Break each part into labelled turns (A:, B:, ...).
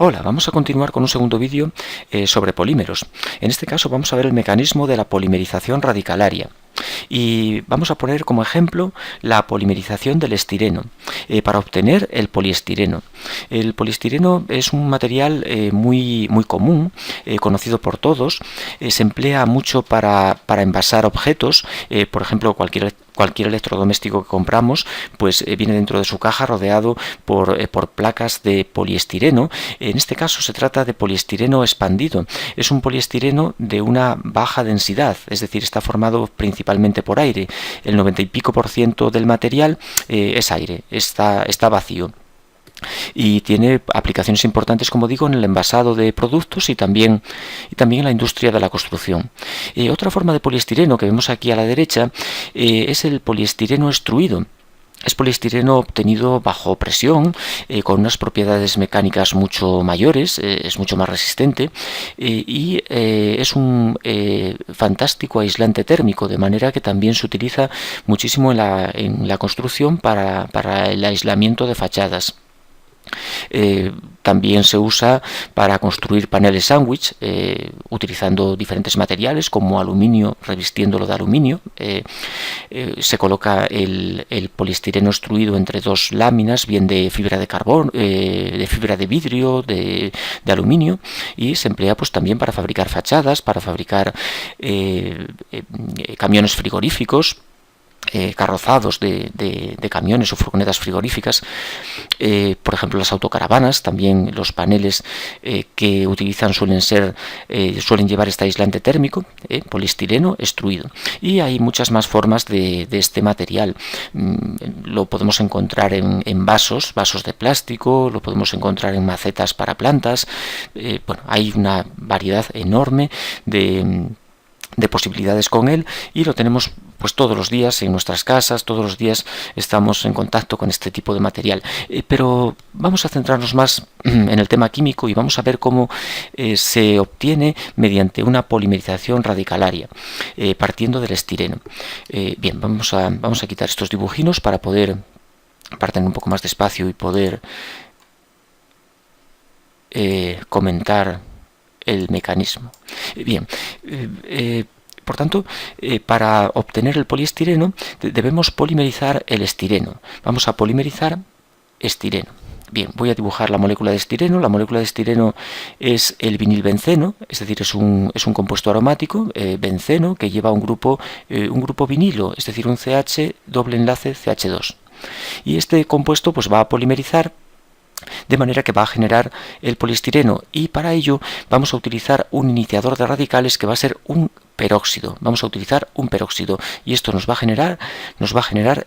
A: Hola, vamos a continuar con un segundo vídeo sobre polímeros. En este caso vamos a ver el mecanismo de la polimerización radicalaria. Y vamos a poner como ejemplo la polimerización del estireno para obtener el poliestireno. El poliestireno es un material muy común, conocido por todos. Se emplea mucho para envasar objetos, por ejemplo cualquier electrodoméstico que compramos pues viene dentro de su caja rodeado por placas de poliestireno. En este caso se trata de poliestireno expandido. Es un poliestireno de una baja densidad, es decir, está formado principalmente por aire. El 90 y pico % del material es aire, está vacío. Y tiene aplicaciones importantes, como digo, en el envasado de productos y también en la industria de la construcción. Otra forma de poliestireno que vemos aquí a la derecha es el poliestireno extruido. Es poliestireno obtenido bajo presión, con unas propiedades mecánicas mucho mayores, es mucho más resistente y es un fantástico aislante térmico, de manera que también se utiliza muchísimo en la construcción para el aislamiento de fachadas. También se usa para construir paneles sándwich utilizando diferentes materiales como aluminio, revistiéndolo de aluminio. Se coloca el poliestireno extruido entre dos láminas, bien de fibra de carbón, de fibra de vidrio, de aluminio, y se emplea pues también para fabricar fachadas, para fabricar camiones frigoríficos, carrozados de camiones o furgonetas frigoríficas, por ejemplo las autocaravanas. También los paneles que utilizan suelen llevar este aislante térmico, poliestireno extruido. Y hay muchas más formas de este material. Lo podemos encontrar en vasos de plástico, lo podemos encontrar en macetas para plantas. Bueno, hay una variedad enorme de posibilidades con él, y lo tenemos pues todos los días en nuestras casas. Todos los días estamos en contacto con este tipo de material, pero vamos a centrarnos más en el tema químico y vamos a ver cómo se obtiene mediante una polimerización radicalaria, partiendo del estireno. Bien, vamos a quitar estos dibujinos para tener un poco más de espacio y poder comentar el mecanismo. Bien, por tanto, para obtener el poliestireno debemos polimerizar el estireno. Vamos a polimerizar estireno. Bien, voy a dibujar la molécula de estireno. La molécula de estireno es el vinilbenceno, es decir, es un compuesto aromático, benceno, que lleva un grupo vinilo, es decir, un CH doble enlace CH2. Y este compuesto pues va a polimerizar de manera que va a generar el poliestireno, y para ello vamos a utilizar un iniciador de radicales que va a ser un peróxido. Vamos a utilizar un peróxido y esto nos va a generar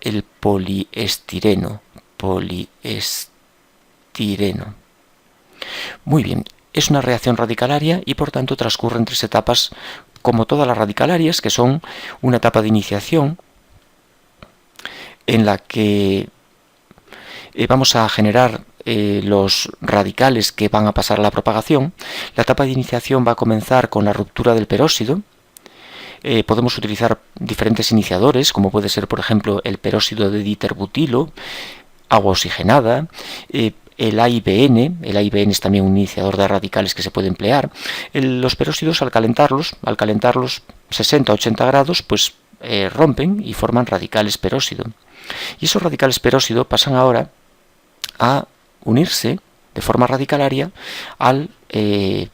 A: el poliestireno. Muy bien, es una reacción radicalaria y por tanto transcurre en 3 etapas, como todas las radicalarias, que son una etapa de iniciación en la que vamos a generar los radicales que van a pasar a la propagación. La etapa de iniciación va a comenzar con la ruptura del peróxido. Podemos utilizar diferentes iniciadores, como puede ser, por ejemplo, el peróxido de diterbutilo, agua oxigenada, el AIBN. El AIBN es también un iniciador de radicales que se puede emplear. Los peróxidos, al calentarlos 60-80 grados, pues rompen y forman radicales peróxido. Y esos radicales peróxido pasan ahora a unirse de forma radicalaria al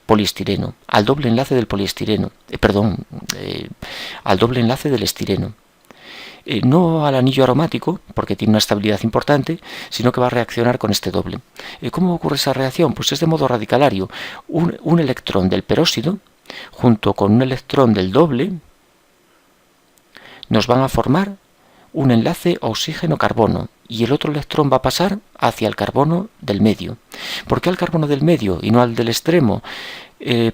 A: poliestireno, al doble enlace del poliestireno, al doble enlace del estireno. No al anillo aromático, porque tiene una estabilidad importante, sino que va a reaccionar con este doble. ¿Cómo ocurre esa reacción? Pues es de modo radicalario. Un electrón del peróxido junto con un electrón del doble nos van a formar un enlace oxígeno-carbono, y el otro electrón va a pasar hacia el carbono del medio. ¿Por qué al carbono del medio y no al del extremo?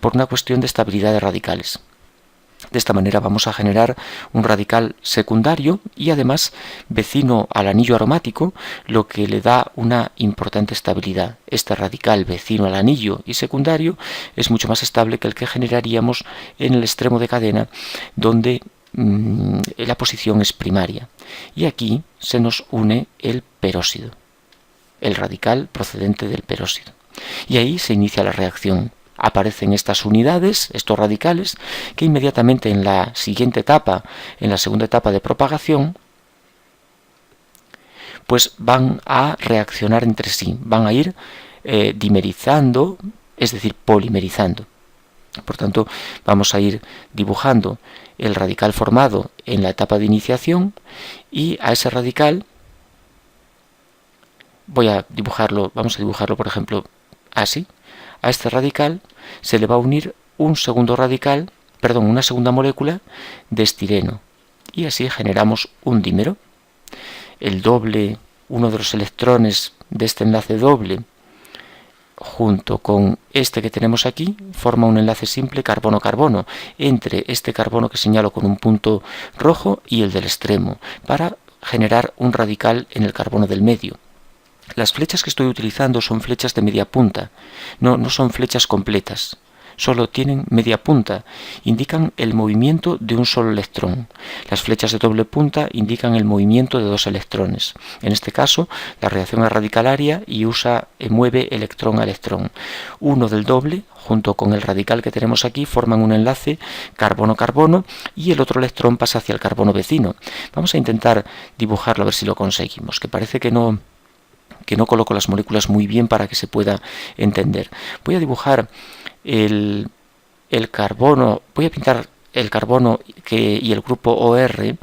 A: Por una cuestión de estabilidad de radicales. De esta manera vamos a generar un radical secundario y además vecino al anillo aromático, lo que le da una importante estabilidad. Este radical vecino al anillo y secundario es mucho más estable que el que generaríamos en el extremo de cadena, donde la posición es primaria. Y aquí se nos une el peróxido, el radical procedente del peróxido. Y ahí se inicia la reacción. Aparecen estas unidades, estos radicales, que inmediatamente en la siguiente etapa, en la segunda etapa de propagación, pues van a reaccionar entre sí, van a ir dimerizando, es decir, polimerizando. Por tanto, vamos a ir dibujando el radical formado en la etapa de iniciación y a ese radical vamos a dibujarlo por ejemplo así. A este radical se le va a unir una segunda molécula de estireno y así generamos un dímero. Uno de los electrones de este enlace doble junto con este que tenemos aquí forma un enlace simple carbono-carbono entre este carbono que señalo con un punto rojo y el del extremo para generar un radical en el carbono del medio. Las flechas que estoy utilizando son flechas de media punta, no son flechas completas, solo tienen media punta, indican el movimiento de un solo electrón. Las flechas de doble punta indican el movimiento de dos electrones. En este caso, la reacción es radicalaria y mueve electrón a electrón. Uno del doble, junto con el radical que tenemos aquí, forman un enlace carbono-carbono y el otro electrón pasa hacia el carbono vecino. Vamos a intentar dibujarlo a ver si lo conseguimos, que parece que no coloco las moléculas muy bien para que se pueda entender. Voy a dibujar el carbono, voy a pintar el carbono y el grupo OR,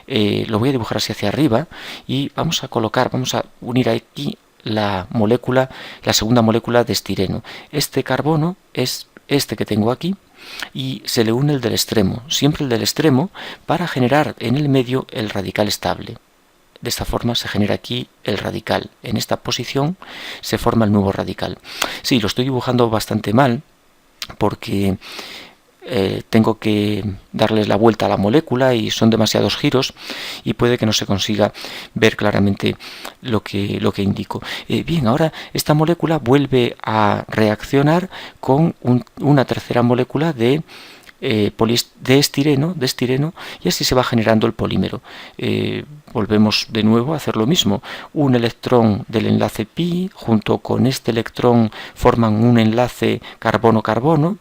A: lo voy a dibujar así hacia arriba y vamos a unir aquí la segunda molécula de estireno. Este carbono es este que tengo aquí y se le une el del extremo, siempre el del extremo, para generar en el medio el radical estable. De esta forma se genera aquí el radical. En esta posición se forma el nuevo radical. Sí, lo estoy dibujando bastante mal porque tengo que darles la vuelta a la molécula y son demasiados giros y puede que no se consiga ver claramente lo que indico. Bien, ahora esta molécula vuelve a reaccionar con una tercera molécula de estireno y así se va generando el polímero. Volvemos de nuevo a hacer lo mismo. Un electrón del enlace pi junto con este electrón forman un enlace carbono-carbono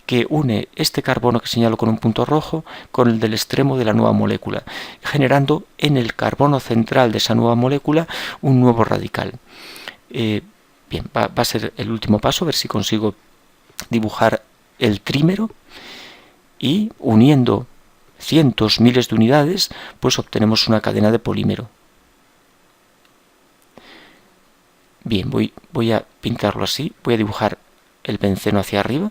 A: que une este carbono que señalo con un punto rojo con el del extremo de la nueva molécula, generando en el carbono central de esa nueva molécula un nuevo radical. Bien, va a ser el último paso, a ver si consigo dibujar el trímero. Y uniendo cientos, miles de unidades, pues obtenemos una cadena de polímero. Bien, voy a pintarlo así, voy a dibujar el benceno hacia arriba.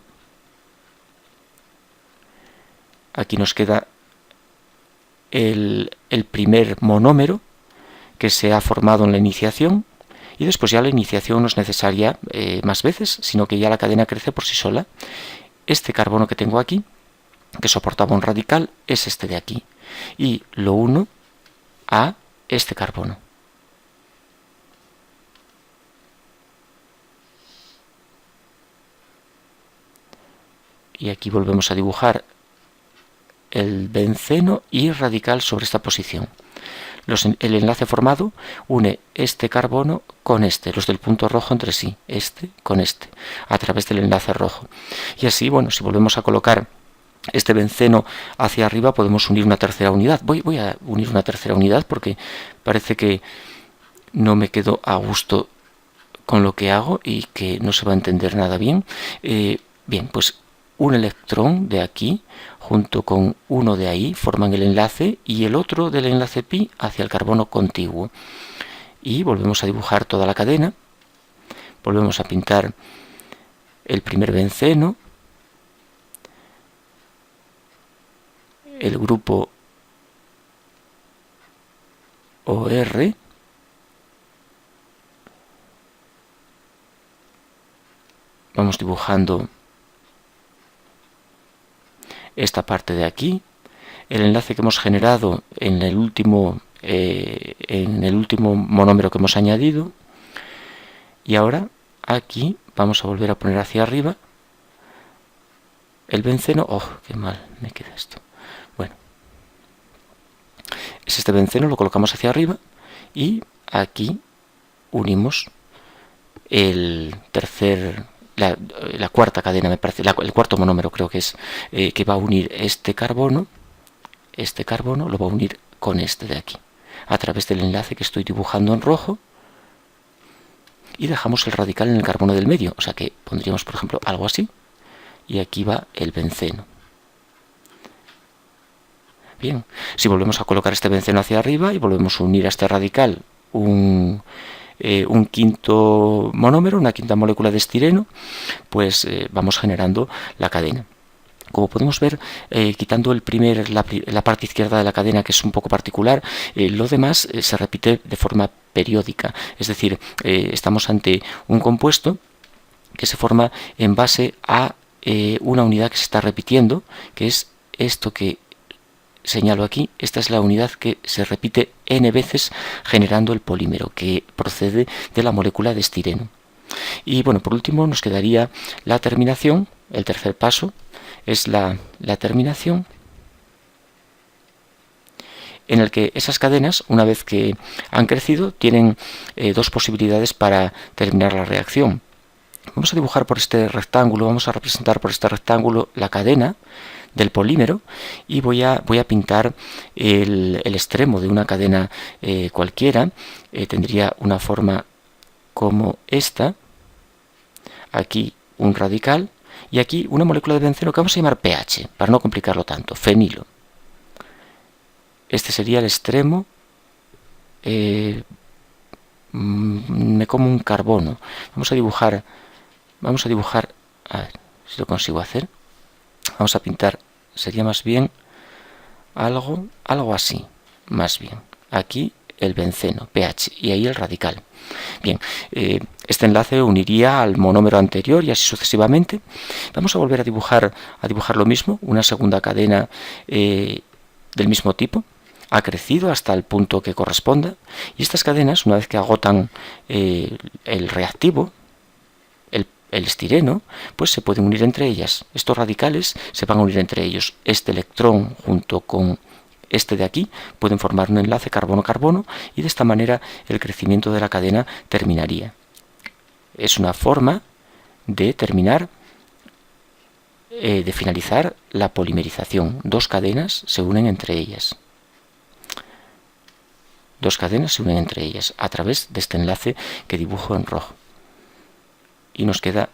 A: Aquí nos queda el primer monómero que se ha formado en la iniciación y después ya la iniciación no es necesaria más veces, sino que ya la cadena crece por sí sola. Este carbono que tengo aquí, que soportaba un radical, es este de aquí y lo uno a este carbono. Y aquí volvemos a dibujar el benceno y radical sobre esta posición. El enlace formado une este carbono con los del punto rojo entre sí, este con este, a través del enlace rojo. Y así, bueno, si volvemos a colocar este benceno hacia arriba podemos unir una tercera unidad. Voy a unir una tercera unidad porque parece que no me quedo a gusto con lo que hago y que no se va a entender nada bien. Bien, pues un electrón de aquí junto con uno de ahí forman el enlace y el otro del enlace pi hacia el carbono contiguo. Y volvemos a dibujar toda la cadena. Volvemos a pintar el primer benceno, el grupo OR, vamos dibujando esta parte de aquí, el enlace que hemos generado en el último monómero que hemos añadido, y ahora aquí vamos a volver a poner hacia arriba el benceno. ¡Oh, qué mal me queda esto! Bueno, es este benceno, lo colocamos hacia arriba y aquí unimos la cuarta cadena, me parece, el cuarto monómero creo que es, que va a unir este carbono lo va a unir con este de aquí, a través del enlace que estoy dibujando en rojo, y dejamos el radical en el carbono del medio, o sea que pondríamos, por ejemplo, algo así, y aquí va el benceno. Bien, si volvemos a colocar este benceno hacia arriba y volvemos a unir a este radical un quinto monómero, una quinta molécula de estireno, pues vamos generando la cadena. Como podemos ver, quitando la parte izquierda de la cadena, que es un poco particular, lo demás se repite de forma periódica. Es decir, estamos ante un compuesto que se forma en base a una unidad que se está repitiendo, que es esto que señalo aquí. Esta es la unidad que se repite n veces generando el polímero, que procede de la molécula de estireno. Y bueno, por último nos quedaría la terminación. El tercer paso es la terminación, en el que esas cadenas, una vez que han crecido, tienen dos posibilidades para terminar la reacción. Vamos a dibujar por este rectángulo, vamos a representar por este rectángulo la cadena del polímero, y voy a pintar el extremo de una cadena cualquiera. Tendría una forma como esta, aquí un radical, y aquí una molécula de benceno que vamos a llamar pH, para no complicarlo tanto, fenilo. Este sería el extremo. Me como un carbono. Vamos a dibujar, a ver si lo consigo hacer. Vamos a pintar, sería más bien algo así, más bien. Aquí el benceno, pH, y ahí el radical. Bien, este enlace uniría al monómero anterior y así sucesivamente. Vamos a volver a dibujar lo mismo, una segunda cadena del mismo tipo. Ha crecido hasta el punto que corresponda, y estas cadenas, una vez que agotan el reactivo, el estireno, pues se pueden unir entre ellas. Estos radicales se van a unir entre ellos. Este electrón junto con este de aquí pueden formar un enlace carbono-carbono, y de esta manera el crecimiento de la cadena terminaría. Es una forma de terminar, de finalizar la polimerización. Dos cadenas se unen entre ellas. Dos cadenas se unen entre ellas a través de este enlace que dibujo en rojo. Y nos queda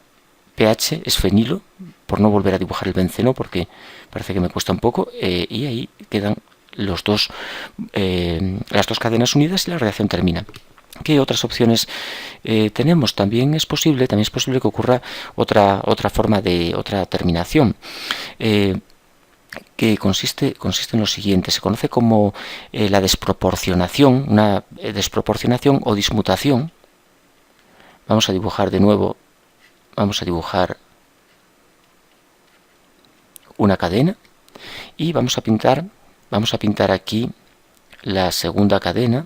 A: pH, es fenilo, por no volver a dibujar el benceno porque parece que me cuesta un poco, y ahí quedan las dos cadenas unidas y la reacción termina. ¿Qué otras opciones tenemos? También es posible que ocurra otra forma de otra terminación, que consiste en lo siguiente. Se conoce como la desproporcionación, una desproporcionación o dismutación. Vamos a dibujar de nuevo. Vamos a dibujar una cadena y vamos a pintar aquí la segunda cadena,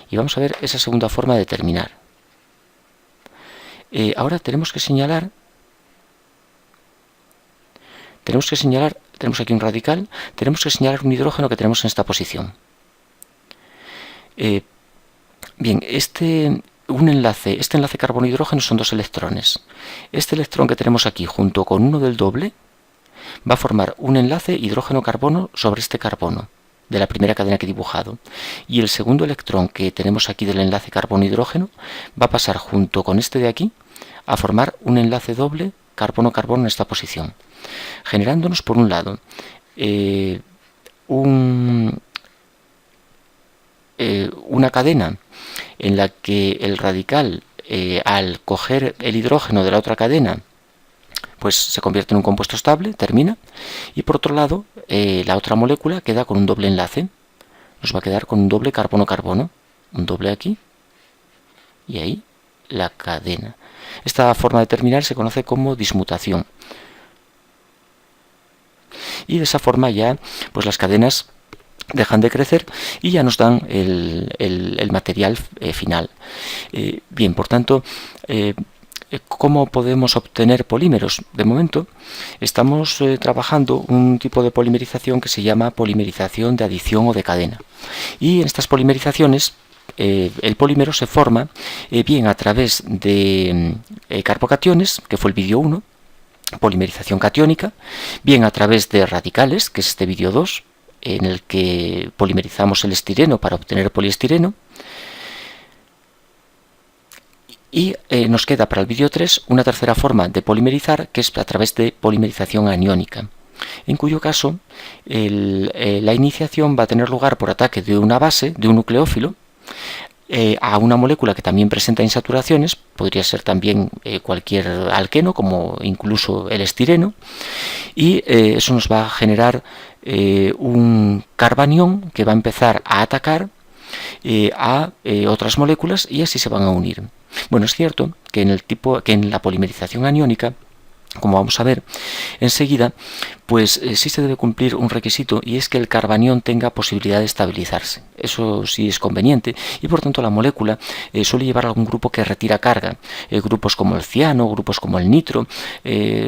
A: y vamos a ver esa segunda forma de terminar. Ahora tenemos que señalar, tenemos aquí un radical, tenemos que señalar un hidrógeno que tenemos en esta posición. Bien, este enlace carbono-hidrógeno son dos electrones. Este electrón que tenemos aquí junto con uno del doble va a formar un enlace hidrógeno-carbono sobre este carbono de la primera cadena que he dibujado, y el segundo electrón que tenemos aquí del enlace carbono-hidrógeno va a pasar junto con este de aquí a formar un enlace doble carbono-carbono en esta posición, generándonos por un lado una cadena en la que el radical, al coger el hidrógeno de la otra cadena, pues se convierte en un compuesto estable, termina, y por otro lado la otra molécula queda con un doble enlace, nos va a quedar con un doble carbono-carbono, un doble aquí y ahí la cadena. Esta forma de terminar se conoce como dismutación, y de esa forma ya pues las cadenas dejan de crecer y ya nos dan el material final. Bien, por tanto, ¿cómo podemos obtener polímeros? De momento estamos trabajando un tipo de polimerización que se llama polimerización de adición o de cadena, y en estas polimerizaciones el polímero se forma bien a través de carbocationes, que fue el vídeo 1, polimerización catiónica, bien a través de radicales, que es este vídeo 2, en el que polimerizamos el estireno para obtener poliestireno. Y nos queda para el vídeo 3 una tercera forma de polimerizar, que es a través de polimerización aniónica, en cuyo caso la iniciación va a tener lugar por ataque de una base, de un nucleófilo, a una molécula que también presenta insaturaciones, podría ser también cualquier alqueno, como incluso el estireno, y eso nos va a generar un carbanión que va a empezar a atacar a otras moléculas y así se van a unir. Bueno, es cierto que en la polimerización aniónica, como vamos a ver enseguida, pues sí se debe cumplir un requisito, y es que el carbanión tenga posibilidad de estabilizarse. Eso sí es conveniente, y por tanto la molécula suele llevar algún grupo que retira carga. Grupos como el ciano, grupos como el nitro,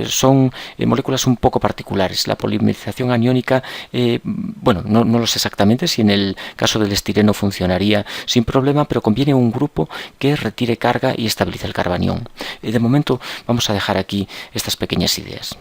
A: son moléculas un poco particulares. La polimerización aniónica, bueno, no lo sé exactamente si en el caso del estireno funcionaría sin problema, pero conviene un grupo que retire carga y estabilice el carbanión. De momento vamos a dejar aquí estas pequeñas ideas.